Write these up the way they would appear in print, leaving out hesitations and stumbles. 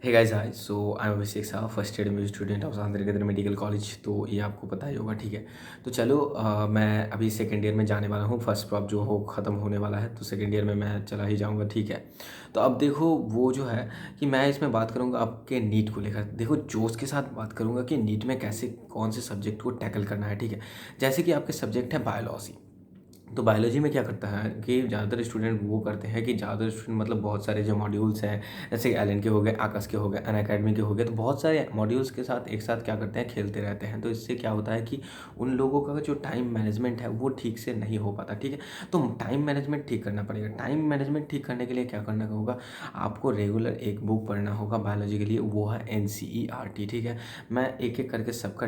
Hey guys hi so I am Abhishek Sah first year में student of Andhra medical college. तो ये आपको पता ही होगा, ठीक है। तो चलो मैं अभी सेकेंड ईयर में जाने वाला हूँ। फर्स्ट प्रॉप जो हो ख़त्म होने वाला है, तो सेकेंड ईयर में मैं चला ही जाऊँगा, ठीक है। तो अब देखो वो जो है कि मैं इसमें बात करूँगा आपके नीट को लेकर। देखो जोश के साथ बात करूँगा कि नीट में कैसे कौन से सब्जेक्ट को टैकल करना है, ठीक है। जैसे कि आपके सब्जेक्ट है बायोलॉजी। तो बायोलॉजी में क्या करता है कि ज़्यादातर स्टूडेंट वो करते हैं कि ज़्यादातर स्टूडेंट मतलब बहुत सारे जो मॉड्यूल्स हैं, जैसे एलन के हो गए, आकाश के हो गए, अनअकैडमी के हो गए, तो बहुत सारे मॉड्यूल्स के साथ एक साथ क्या करते हैं, खेलते रहते हैं। तो इससे क्या होता है कि उन लोगों का जो टाइम मैनेजमेंट है वो ठीक से नहीं हो पाता, ठीक है। तो टाइम मैनेजमेंट ठीक करना पड़ेगा। टाइम मैनेजमेंट ठीक करने के लिए क्या करना होगा, आपको रेगुलर एक बुक पढ़ना होगा बायोलॉजी के लिए, वो है NCERT, ठीक है। मैं एक एक करके सबका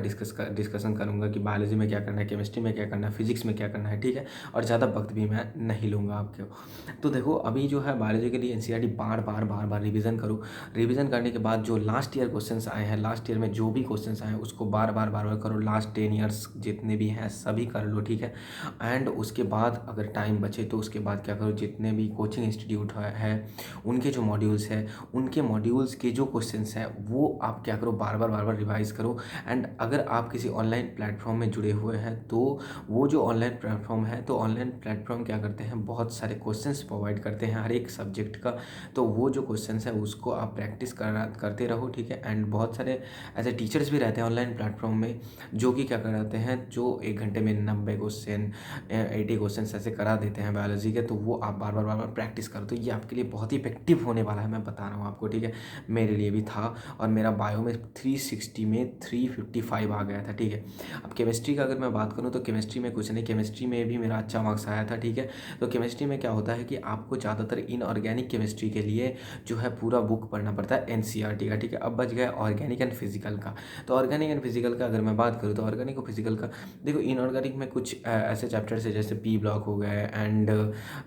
डिस्कशन करूँगा कि बायोलॉजी में क्या करना है, केमिस्ट्री में क्या करना है, फिजिक्स में क्या करना है, ठीक है। और ज़्यादा वक्त भी मैं नहीं लूँगा आपको। तो देखो अभी जो है बायोलॉजी के लिए NCERT बार बार रिवीजन करो। रिवीजन करने के बाद जो लास्ट ईयर क्वेश्चंस आए हैं, लास्ट ईयर में जो भी क्वेश्चंस आए हैं उसको बार बार करो। लास्ट 10 ईयर्स जितने भी हैं सभी कर लो, ठीक है। एंड उसके बाद अगर टाइम बचे तो उसके बाद क्या करो, जितने भी कोचिंग इंस्टीट्यूट है उनके जो मॉड्यूल्स है, उनके मॉड्यूल्स के जो क्वेश्चंस हैं वो आप क्या करो, बार बार रिवाइज करो। एंड अगर आप किसी ऑनलाइन प्लेटफॉर्म में जुड़े हुए हैं तो वो जो ऑनलाइन प्लेटफॉर्म है, तो ऑनलाइन प्लेटफॉर्म क्या करते हैं, बहुत सारे क्वेश्चंस प्रोवाइड करते हैं हर एक सब्जेक्ट का। तो वो जो क्वेश्चंस है उसको आप प्रैक्टिस करते रहो, ठीक है। एंड बहुत सारे ऐसे टीचर्स भी रहते हैं ऑनलाइन प्लेटफॉर्म में जो कि क्या कराते हैं, जो 1 घंटे में 90 क्वेश्चन 80 क्वेश्चन ऐसे करा देते हैं बायोलॉजी के। तो वो आप बार बार प्रैक्टिस करो, तो ये आपके लिए बहुत ही इफेक्टिव होने वाला है, मैं बता रहा हूँ आपको, ठीक है। मेरे लिए भी था, और मेरा बायो में 360 में 355 आ गया था, ठीक है। अब केमिस्ट्री का अगर मैं बात करूँ तो केमिस्ट्री में कुछ नहीं, केमिस्ट्री में भी मेरा अच्छा मार्क्स आया था, ठीक है। तो केमिस्ट्री में क्या होता है कि आपको ज़्यादातर इनऑर्गेनिक केमिस्ट्री के लिए जो है पूरा बुक पढ़ना पड़ता है NCERT का, ठीक है। अब बच गया ऑर्गेनिक एंड फिजिकल का। तो ऑर्गेनिक एंड फिजिकल का अगर मैं बात करूँ तो ऑर्गेनिक और फिजिकल का देखो, इनऑर्गेनिक में कुछ ऐसे चैप्टर्स है जैसे P ब्लॉक हो गए एंड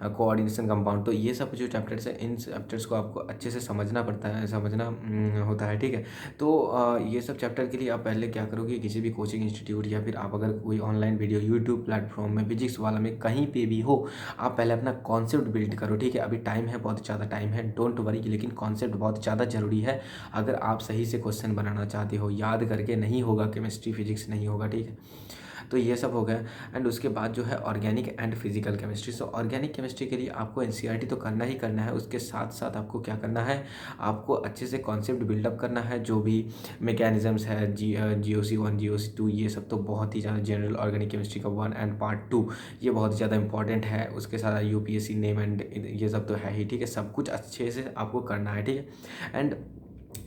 कोऑर्डिनेशन कंपाउंड। तो ये सब जो चैप्टर्स है, इन चैप्टर्स को आपको अच्छे से समझना पड़ता है, समझना होता है, ठीक है। तो ये सब चैप्टर के लिए आप पहले क्या करोगे, किसी भी कोचिंग इंस्टीट्यूट या फिर आप अगर कोई ऑनलाइन वीडियो यूट्यूब प्लेटफॉर्म में फिजिक्स वाला में कहीं पे भी हो, आप पहले अपना कॉन्सेप्ट बिल्ड करो, ठीक है। अभी टाइम है, बहुत ज़्यादा टाइम है, डोंट वरी, लेकिन कॉन्सेप्ट बहुत ज़्यादा ज़रूरी है। अगर आप सही से क्वेश्चन बनाना चाहते हो, याद करके नहीं होगा, केमिस्ट्री फिजिक्स नहीं होगा, ठीक है। तो ये सब हो गया। एंड उसके बाद जो है organic and physical chemistry. So organic chemistry के लिए आपको NCERT तो करना ही करना है, उसके साथ साथ आपको क्या करना है, आपको अच्छे से कॉन्सेप्ट बिल्डअप करना है। जो भी मैकेनिज़म्स है, GOC1 GOC2, ये सब तो बहुत ही ज़्यादा, जनरल ऑर्गेनिक केमिस्ट्री का 1 एंड पार्ट 2 ये बहुत ज़्यादा इंपॉर्टेंट है। उसके साथ UPSC नेम एंड ये सब तो है ही, ठीक है। सब कुछ अच्छे से आपको करना है, ठीक है। एंड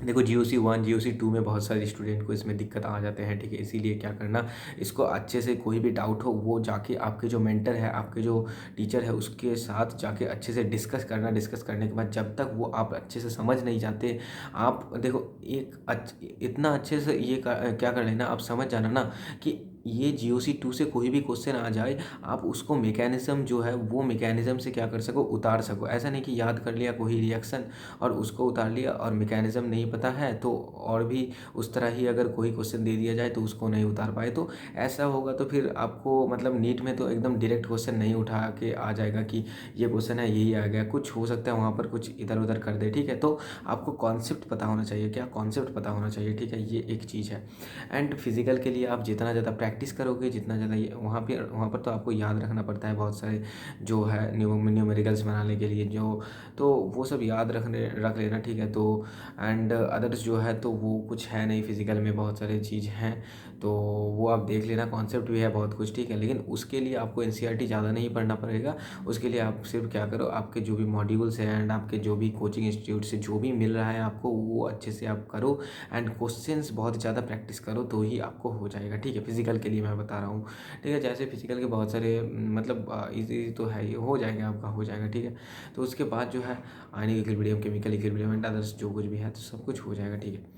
देखो GOC1 GOC2 में बहुत सारे स्टूडेंट को इसमें दिक्कत आ जाते हैं, ठीक है। इसीलिए क्या करना, इसको अच्छे से कोई भी डाउट हो वो जाके आपके जो मेंटर है, आपके जो टीचर है उसके साथ जाके अच्छे से डिस्कस करना। डिस्कस करने के बाद जब तक वो आप अच्छे से समझ नहीं जाते, आप देखो इतना अच्छे से क्या कर लेना, आप समझ जाना ना कि ये GOC2 से कोई भी क्वेश्चन आ जाए, आप उसको मैकेनिज़्म जो है वो मैकेनिज़्म से क्या कर सको, उतार सको। ऐसा नहीं कि याद कर लिया कोई रिएक्शन और उसको उतार लिया और मैकेनिज़्म नहीं पता है तो, और भी उस तरह ही अगर कोई क्वेश्चन दे दिया जाए तो उसको नहीं उतार पाए, तो ऐसा होगा तो फिर आपको मतलब नीट में तो एकदम डायरेक्ट क्वेश्चन नहीं उठा के आ जाएगा कि ये क्वेश्चन है यही आ गया, कुछ हो सकता है वहाँ पर कुछ इधर उधर कर दे, ठीक है। तो आपको कॉन्सेप्ट पता होना चाहिए, क्या कॉन्सेप्ट पता होना चाहिए, ठीक है। ये एक चीज़ है। एंड फिजिकल के लिए आप जितना ज़्यादा प्रैक्टिस करोगे, जितना ज़्यादा वहाँ पर तो आपको याद रखना पड़ता है बहुत सारे जो है न्यूमेरिकल्स बनाने के लिए जो, तो वो सब याद रख लेना, ठीक है। तो एंड अदर्स जो है तो वो कुछ है नहीं, फिजिकल में बहुत सारी चीज़ हैं, तो वो आप देख लेना। कॉन्सेप्ट भी है बहुत कुछ, ठीक है। लेकिन उसके लिए आपको NCERT ज़्यादा नहीं पढ़ना पड़ेगा। उसके लिए आप सिर्फ क्या करो, आपके जो भी मॉड्यूल्स हैं एंड आपके जो भी कोचिंग इंस्टीट्यूट से जो भी मिल रहा है आपको, वो अच्छे से आप करो। एंड क्वेश्चंस बहुत ज़्यादा प्रैक्टिस करो तो ही आपको हो जाएगा, ठीक है। फिजिकल के लिए मैं बता रहा हूँ, ठीक है। जैसे फिजिकल के बहुत सारे मतलब ईजी तो है, ये हो जाएगा आपका, हो जाएगा, ठीक है। तो उसके बाद जो है ionic equilibrium, chemical equilibrium and others जो कुछ भी है तो सब कुछ हो जाएगा, ठीक है।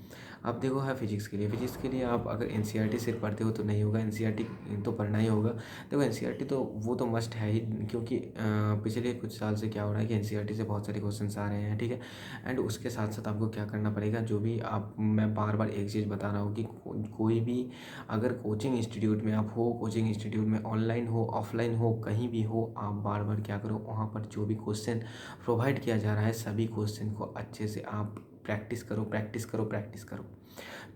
अब देखो है फिजिक्स के लिए आप अगर NCERT सिर्फ पढ़ते हो तो नहीं होगा, NCERT तो पढ़ना ही होगा। देखो NCERT तो वो तो मस्ट है ही, क्योंकि पिछले कुछ साल से क्या हो रहा है कि NCERT से बहुत सारे क्वेश्चंस आ रहे हैं, ठीक है। एंड उसके साथ साथ आपको क्या करना पड़ेगा, जो भी आप, मैं बार बार एक चीज़ बता रहा हूँ कि कोई भी अगर कोचिंग इंस्टीट्यूट में आप हो, कोचिंग इंस्टीट्यूट में ऑनलाइन हो ऑफलाइन हो कहीं भी हो, आप बार बार क्या करो, वहाँ पर जो भी क्वेश्चन प्रोवाइड किया जा रहा है सभी क्वेश्चन को अच्छे से आप प्रैक्टिस करो, प्रैक्टिस करो, प्रैक्टिस करो।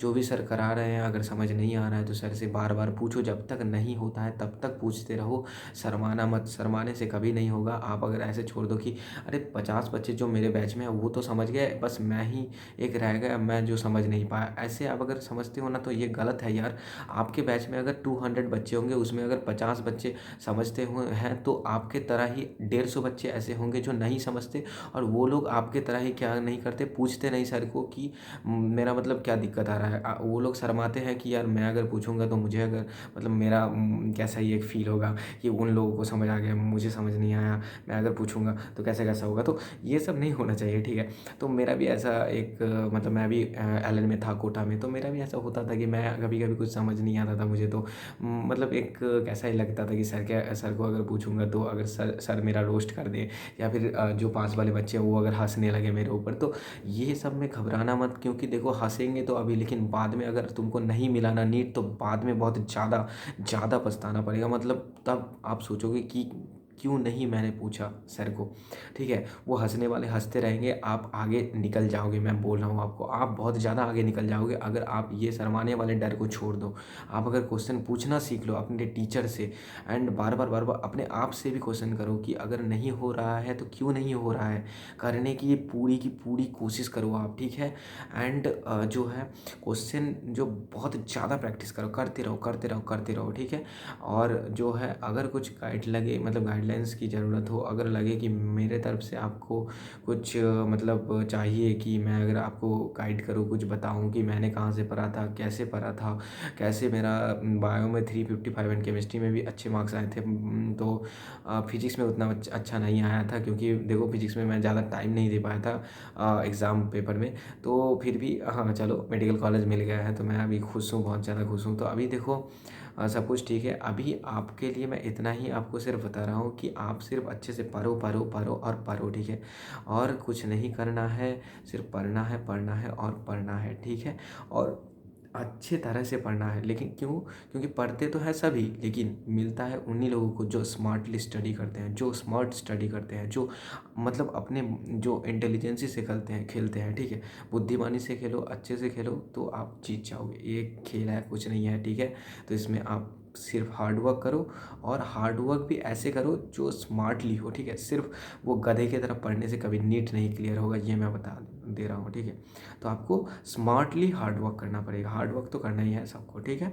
जो भी सर करा रहे हैं अगर समझ नहीं आ रहा है तो सर से बार बार पूछो, जब तक नहीं होता है तब तक पूछते रहो। शर्माना मत, शर्माने से कभी नहीं होगा। आप अगर ऐसे छोड़ दो कि अरे 50 बच्चे जो मेरे बैच में है वो तो समझ गए, बस मैं ही एक रह गया, मैं जो समझ नहीं पाया, ऐसे आप अगर समझते हो ना तो ये गलत है यार। आपके बैच में अगर 200 बच्चे होंगे, उसमें अगर 50 बच्चे समझते हुए हैं तो आपके तरह ही 150 बच्चे ऐसे होंगे जो नहीं समझते, और वो लोग आपके तरह ही क्या नहीं करते, पूछते नहीं सर को कि मेरा मतलब क्या दिक्कत आ रहा है। वो लोग शर्माते हैं कि यार मैं अगर पूछूंगा तो मुझे अगर मतलब मेरा कैसा ही एक फील होगा कि उन लोगों को समझ आ गया, मुझे समझ नहीं आया, मैं अगर पूछूंगा तो कैसे कैसा होगा। तो ये सब नहीं होना चाहिए, ठीक है। तो मेरा भी ऐसा एक मतलब मैं भी एलन में था, कोटा में, तो मेरा भी ऐसा होता था कि मैं कभी कभी कुछ समझ नहीं आता था मुझे, तो मतलब एक कैसा ही लगता था कि सर को अगर पूछूंगा तो अगर सर मेरा रोस्ट कर दे, या फिर जो पास वाले बच्चे हैं वो अगर हंसने लगे मेरे ऊपर। तो ये सब में घबराना मत, क्योंकि देखो हंसेंगे तो अभी, लेकिन बाद में अगर तुमको नहीं मिला ना नीट तो बाद में बहुत ज़्यादा ज़्यादा पछताना पड़ेगा। मतलब तब आप सोचोगे कि क्यों नहीं मैंने पूछा सर को, ठीक है। वो हंसने वाले हंसते रहेंगे, आप आगे निकल जाओगे, मैं बोल रहा हूँ आपको, आप बहुत ज़्यादा आगे निकल जाओगे अगर आप ये शर्माने वाले डर को छोड़ दो। आप अगर क्वेश्चन पूछना सीख लो अपने टीचर से, एंड बार बार अपने आप से भी क्वेश्चन करो कि अगर नहीं हो रहा है तो क्यों नहीं हो रहा है, करने की पूरी की पूरी कोशिश करो आप, ठीक है। एंड जो है क्वेश्चन जो बहुत ज़्यादा प्रैक्टिस करो, करते रहो करते रहो करते रहो, ठीक है। और जो है अगर कुछ गाइड लगे, मतलब गाइडलाइंस की ज़रूरत हो, अगर लगे कि मेरे तरफ से आपको कुछ मतलब चाहिए कि मैं अगर आपको गाइड करूँ, कुछ बताऊँ कि मैंने कहाँ से पढ़ा था, कैसे पढ़ा था, कैसे मेरा बायो में 355 एंड केमिस्ट्री में भी अच्छे मार्क्स आए थे। तो फिजिक्स में उतना अच्छा नहीं आया था, क्योंकि देखो फिजिक्स में मैं ज़्यादा टाइम नहीं दे पाया था एग्ज़ाम पेपर में। तो फिर भी हाँ चलो मेडिकल कॉलेज मिल गया है तो मैं अभी खुश हूँ, बहुत ज़्यादा खुश हूँ। तो अभी देखो सब कुछ ठीक है। अभी आपके लिए मैं इतना ही आपको सिर्फ बता रहा हूँ कि आप सिर्फ अच्छे से पढ़ो पढ़ो पढ़ो और पढ़ो, ठीक है। और कुछ नहीं करना है, सिर्फ पढ़ना है, पढ़ना है और पढ़ना है, ठीक है। और अच्छे तरह से पढ़ना है, लेकिन क्यों, क्योंकि पढ़ते तो है सभी, लेकिन मिलता है उन्हीं लोगों को जो स्मार्टली स्टडी करते हैं, जो स्मार्ट स्टडी करते हैं, जो मतलब अपने जो इंटेलिजेंसी से खेलते हैं, ठीक है। बुद्धिमानी से खेलो, अच्छे से खेलो तो आप जीत जाओगे। ये खेल है, कुछ नहीं है, ठीक है। तो इसमें आप सिर्फ हार्ड वर्क करो, और हार्ड वर्क भी ऐसे करो जो स्मार्टली हो, ठीक है। सिर्फ वो गधे की तरफ पढ़ने से कभी नीट नहीं क्लियर होगा, ये मैं बता दे रहा हूँ, ठीक है। तो आपको स्मार्टली हार्ड वर्क करना पड़ेगा, हार्ड वर्क तो करना ही है सबको, ठीक है।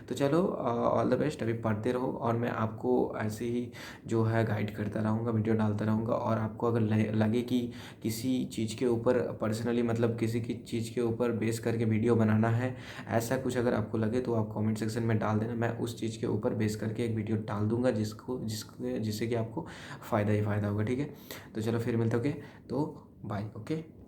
तो चलो ऑल द बेस्ट, अभी पढ़ते रहो, और मैं आपको ऐसे ही जो है गाइड करता रहूँगा, वीडियो डालता रहूँगा। और आपको अगर लगे कि किसी चीज़ के ऊपर पर्सनली, मतलब किसी की चीज़ के ऊपर बेस करके वीडियो बनाना है, ऐसा कुछ अगर आपको लगे तो आप कमेंट सेक्शन में डाल देना, मैं उस चीज़ के ऊपर बेस करके एक वीडियो डाल दूंगा जिससे कि आपको फ़ायदा ही फ़ायदा होगा, ठीक है। तो चलो फिर मिलते, ओके। तो बाय, ओके।